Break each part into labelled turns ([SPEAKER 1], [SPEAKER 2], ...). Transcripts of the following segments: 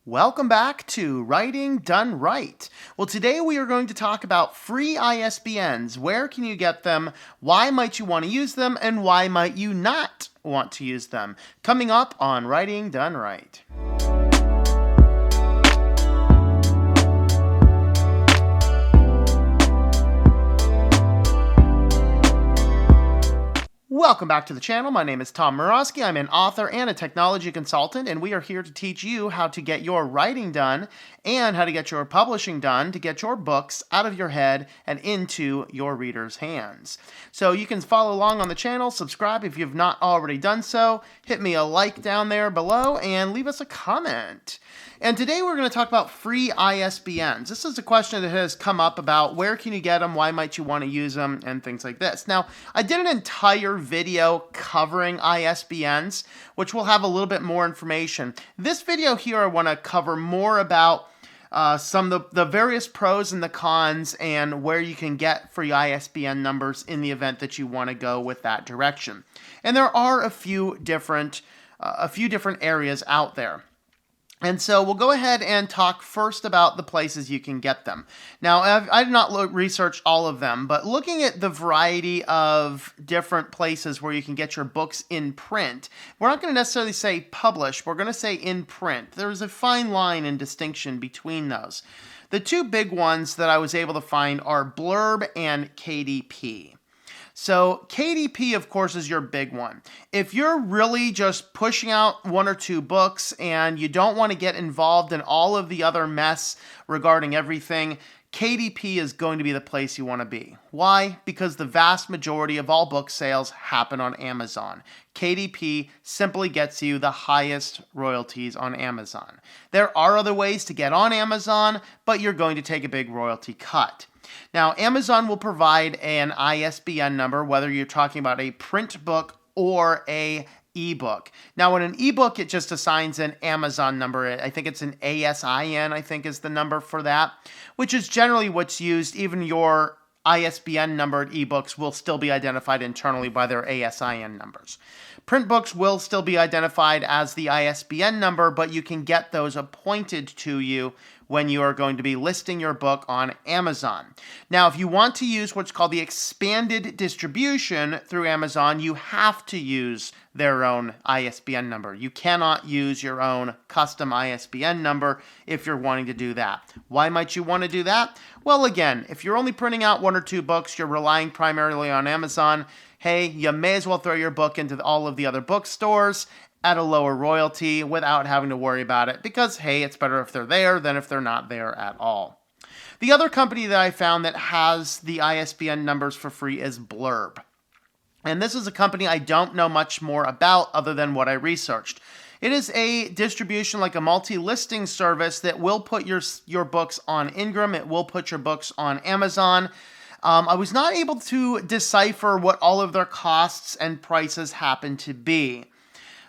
[SPEAKER 1] Welcome back to Writing Done Right. Well, today we are going to talk about free ISBNs. Where can you get them? Why might you want to use them? And why might you not want to use them? Coming up on Writing Done Right. Welcome back to the channel. My name is Tom Murawski. I'm an author and a technology consultant, and we are here to teach you how to get your writing done and how to get your publishing done to get your books out of your head and into your readers' hands. So you can follow along on the channel, subscribe if you've not already done so, hit me a like down there below, and leave us a comment. And today we're going to talk about free ISBNs. This is a question that has come up about where can you get them, why might you want to use them, and things like this. Now, I did an entire video covering ISBNs, which will have a little bit more information. This video here, I want to cover more about some of the various pros and the cons and where you can get free ISBN numbers in the event that you want to go with that direction. And there are a few different areas out there. And so we'll go ahead and talk first about the places you can get them. Now, I did not research all of them, but looking at the variety of different places where you can get your books in print, we're not going to necessarily say publish, we're going to say in print. There's a fine line and distinction between those. The two big ones that I was able to find are Blurb and KDP. So KDP, of course, is your big one. If you're really just pushing out one or two books and you don't want to get involved in all of the other mess regarding everything, KDP is going to be the place you want to be. Why? Because the vast majority of all book sales happen on Amazon. KDP simply gets you the highest royalties on Amazon. There are other ways to get on Amazon, but you're going to take a big royalty cut. Now, Amazon will provide an ISBN number, whether you're talking about a print book or a ebook. Now, in an ebook, it just assigns an Amazon number. I think it's an ASIN, I think is the number for that, which is generally what's used. Even your ISBN numbered ebooks will still be identified internally by their ASIN numbers. Print books will still be identified as the ISBN number, but you can get those appointed to you when you are going to be listing your book on Amazon. Now, if you want to use what's called the expanded distribution through Amazon, you have to use their own ISBN number. You cannot use your own custom ISBN number if you're wanting to do that. Why might you want to do that? Well, again, if you're only printing out one or two books, you're relying primarily on Amazon, hey, you may as well throw your book into all of the other bookstores at a lower royalty without having to worry about it because, hey, it's better if they're there than if they're not there at all. The other company that I found that has the ISBN numbers for free is Blurb. And this is a company I don't know much more about other than what I researched. It is a distribution like a multi-listing service that will put your books on Ingram. It will put your books on Amazon. I was not able to decipher what all of their costs and prices happen to be.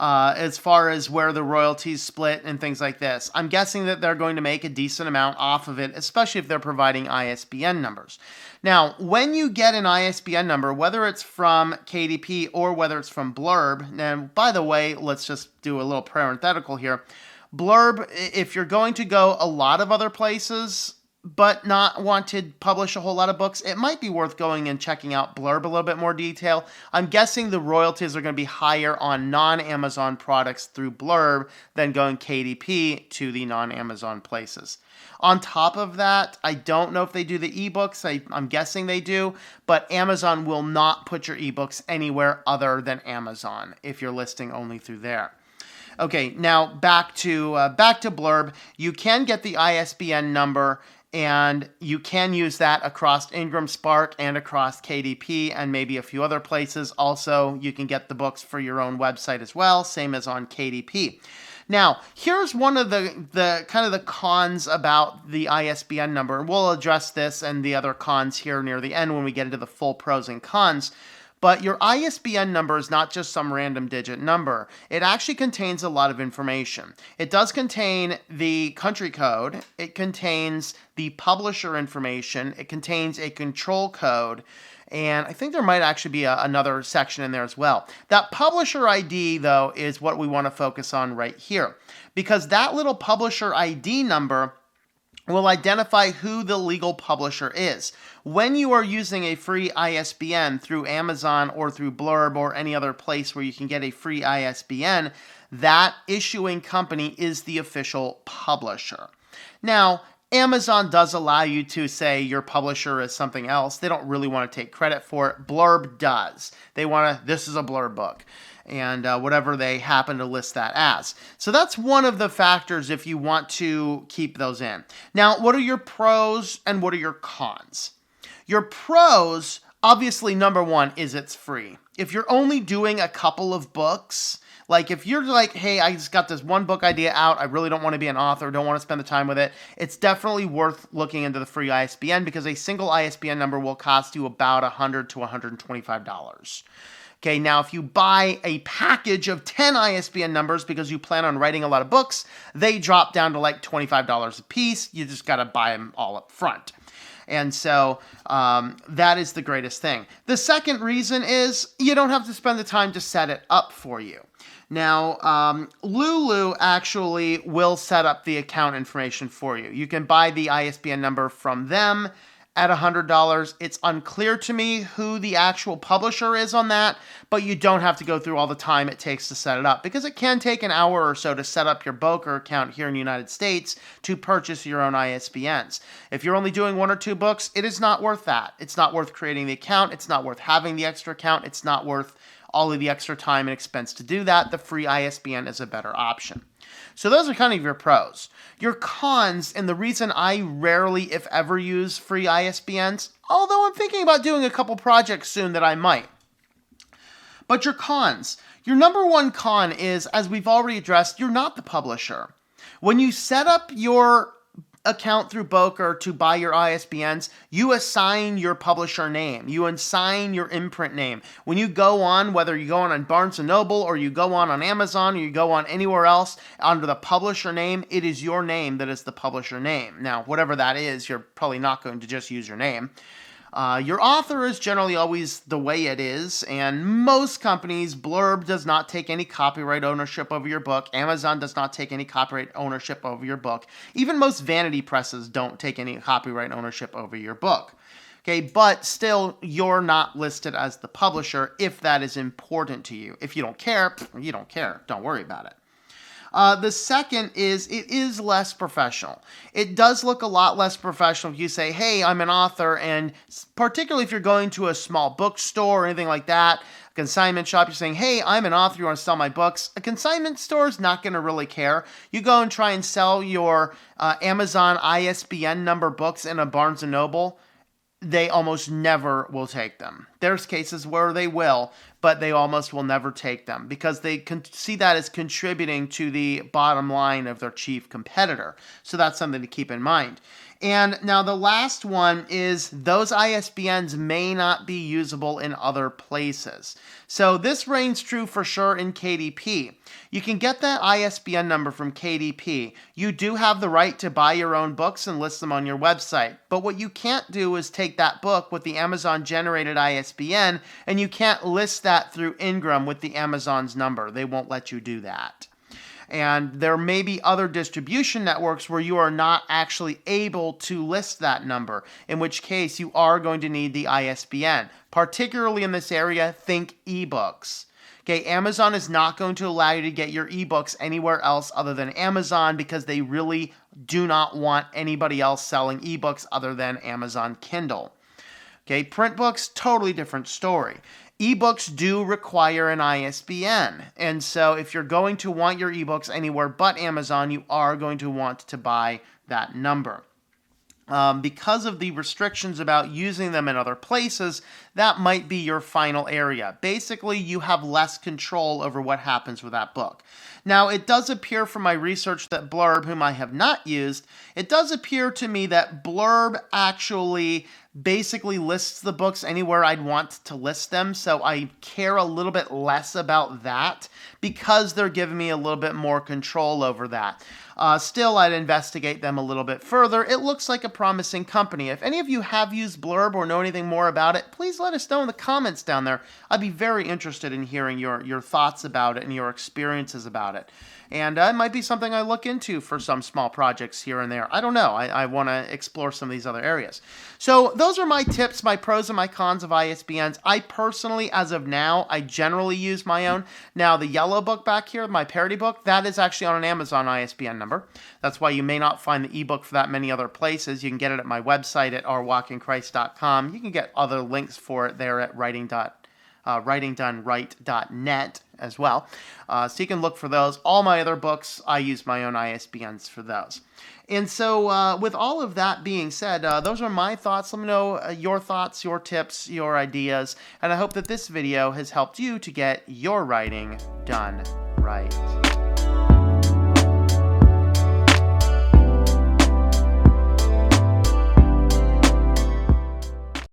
[SPEAKER 1] As far as where the royalties split and things like this. I'm guessing that they're going to make a decent amount off of it, especially if they're providing ISBN numbers. Now, when you get an ISBN number, whether it's from KDP or whether it's from Blurb, and by the way, let's just do a little parenthetical here. Blurb, if you're going to go a lot of other places, but not want to publish a whole lot of books, it might be worth going and checking out Blurb a little bit more detail. I'm guessing the royalties are going to be higher on non-Amazon products through Blurb than going KDP to the non-Amazon places. On top of that, I don't know if they do the ebooks. I'm guessing they do, but Amazon will not put your ebooks anywhere other than Amazon if you're listing only through there. Okay, now back to Blurb. You can get the ISBN number, and you can use that across Ingram Spark and across KDP and maybe a few other places. Also, you can get the books for your own website as well, same as on KDP. Now, here's one of the kind of the cons about the ISBN number. We'll address this and the other cons here near the end when we get into the full pros and cons. But your ISBN number is not just some random digit number. It actually contains a lot of information. It does contain the country code. It contains the publisher information. It contains a control code. And I think there might actually be another section in there as well. That publisher ID, though, is what we want to focus on right here, because that little publisher ID number will identify who the legal publisher is. When you are using a free ISBN through Amazon or through Blurb or any other place where you can get a free ISBN, that issuing company is the official publisher. Now, Amazon does allow you to say your publisher is something else. They don't really want to take credit for it. Blurb does. They want to, this is a Blurb book, and whatever they happen to list that as. So that's one of the factors if you want to keep those in. Now, what are your pros and what are your cons? Your pros, obviously, number one is it's free. If you're only doing a couple of books, like if you're like, hey, I just got this one book idea out, I really don't want to be an author, don't want to spend the time with it, it's definitely worth looking into the free ISBN because a single ISBN number will cost you about $100 to $125. Okay, now if you buy a package of 10 ISBN numbers because you plan on writing a lot of books, they drop down to like $25 a piece. You just got to buy them all up front. And so that is the greatest thing. The second reason is you don't have to spend the time to set it up for you. Now, Lulu actually will set up the account information for you. You can buy the ISBN number from them at $100. It's unclear to me who the actual publisher is on that, but you don't have to go through all the time it takes to set it up because it can take an hour or so to set up your Boker account here in the United States to purchase your own ISBNs. If you're only doing 1 or 2 books, it is not worth that. It's not worth creating the account. It's not worth having the extra account. It's not worth all of the extra time and expense to do that. The free ISBN is a better option. So those are kind of your pros. Your cons, and the reason I rarely, if ever, use free ISBNs, although I'm thinking about doing a couple projects soon that I might. But your cons. Your number one con is, as we've already addressed, you're not the publisher. When you set up your account through Boker to buy your ISBNs, you assign your publisher name. You assign your imprint name. When you go on, whether you go on Barnes & Noble or you go on Amazon or you go on anywhere else under the publisher name, it is your name that is the publisher name. Now, whatever that is, you're probably not going to just use your name. Your author is generally always the way it is, and most companies, Blurb does not take any copyright ownership over your book. Amazon does not take any copyright ownership over your book. Even most vanity presses don't take any copyright ownership over your book. Okay, but still, you're not listed as the publisher if that is important to you. If you don't care, you don't care. Don't worry about it. The second is it is less professional. It does look a lot less professional if you say, hey, I'm an author, and particularly if you're going to a small bookstore or anything like that, a consignment shop, you're saying, hey, I'm an author, you want to sell my books. A consignment store is not going to really care. You go and try and sell your Amazon ISBN number books in a Barnes & Noble, they almost never will take them. There's cases where they will, but they almost will never take them because they can see that as contributing to the bottom line of their chief competitor. So that's something to keep in mind. And now the last one is those ISBNs may not be usable in other places. So this reigns true for sure in KDP. You can get that ISBN number from KDP. You do have the right to buy your own books and list them on your website. But what you can't do is take that book with the Amazon generated ISBN and you can't list that through Ingram with the Amazon's number. They won't let you do that. And there may be other distribution networks where you are not actually able to list that number, in which case you are going to need the ISBN. Particularly in this area, think ebooks. Okay, Amazon is not going to allow you to get your ebooks anywhere else other than Amazon because they really do not want anybody else selling ebooks other than Amazon Kindle. Okay, print books, totally different story. Ebooks do require an ISBN, and so if you're going to want your ebooks anywhere but Amazon, you are going to want to buy that number. Because of the restrictions about using them in other places, that might be your final area. Basically, you have less control over what happens with that book. Now, it does appear from my research that Blurb, whom I have not used, it does appear to me that Blurb actually basically lists the books anywhere I'd want to list them, so I care a little bit less about that because they're giving me a little bit more control over that. Still, I'd investigate them a little bit further. It looks like a promising company. If any of you have used Blurb or know anything more about it, please let let us know in the comments down there. I'd be very interested in hearing your thoughts about it and your experiences about it. And it might be something I look into for some small projects here and there. I don't know. I want to explore some of these other areas. So those are my tips, my pros and my cons of ISBNs. I personally, as of now, I generally use my own. Now, the yellow book back here, my parody book, that is actually on an Amazon ISBN number. That's why you may not find the ebook for that many other places. You can get it at my website at ourwalkinchrist.com. You can get other links for it there at WritingDoneRight.net as well. So you can look for those. All my other books, I use my own ISBNs for those. And so with all of that being said, those are my thoughts. Let me know your thoughts, your tips, your ideas. And I hope that this video has helped you to get your writing done right.